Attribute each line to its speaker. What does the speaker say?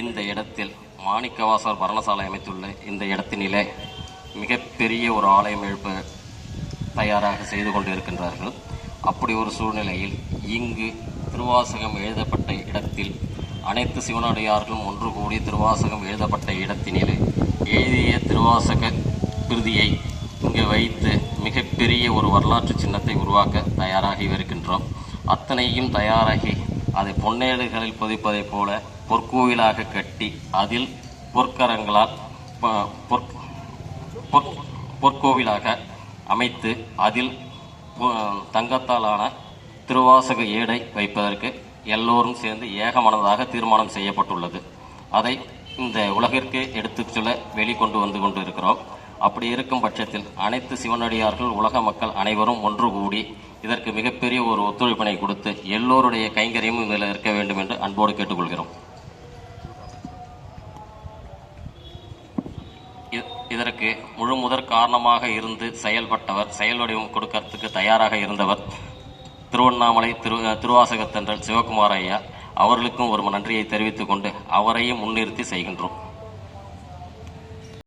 Speaker 1: இந்த இடத்தில் மாணிக்கவாசகர் பரணசாலை அமைத்துள்ள இந்த இடத்தினிலே மிகப்பெரிய ஒரு ஆலயம் எழுப்ப தயாராக செய்து கொண்டிருக்கின்றார்கள். அப்படி ஒரு சூழ்நிலையில் இங்கு திருவாசகம் எழுதப்பட்ட இடத்தில் அனைத்து சிவனடியார்களும் ஒன்று கூடி திருவாசகம் எழுதப்பட்ட இடத்தினிலே எழுதிய திருவாசக பிரதியை இங்கு வைத்து மிகப்பெரிய ஒரு வரலாற்று சின்னத்தை உருவாக்க தயாராகி இருக்கின்றோம். அத்தனையும் தயாராகி அதை பொன்னேடுகளில் பதிப்பதைப் போல பொற்கோவிலாக கட்டி அதில் பொற்கரங்களால் பொற்கோவிலாக அமைத்து அதில் தங்கத்தாலான திருவாசக ஏடை வைப்பதற்கு எல்லோரும் சேர்ந்து ஏகமனதாக தீர்மானம் செய்யப்பட்டுள்ளது. அதை இந்த உலகிற்கு எடுத்துச் சொல்ல வெளிக்கொண்டு வந்து கொண்டு இருக்கிறோம். அப்படி இருக்கும் பட்சத்தில் அனைத்து சிவனடியார்கள் உலக மக்கள் அனைவரும் ஒன்று கூடி இதற்கு மிகப்பெரிய ஒரு ஒத்துழைப்பினை கொடுத்து எல்லோருடைய கைங்கரியமும் இதில் இருக்க வேண்டும் என்று அன்போடு கேட்டுக்கொள்கிறோம். இதற்கு முழு முதற் காரணமாக இருந்து செயல்பட்டவர், செயல் வடிவம் கொடுக்கறதுக்கு தயாராக இருந்தவர் திருவண்ணாமலை திருவாசகத்தன்றல் சிவகுமார் ஐயா அவர்களுக்கும் ஒரு நன்றியை தெரிவித்துக் கொண்டு அவரையும் முன்னிறுத்தி செய்கின்றோம்.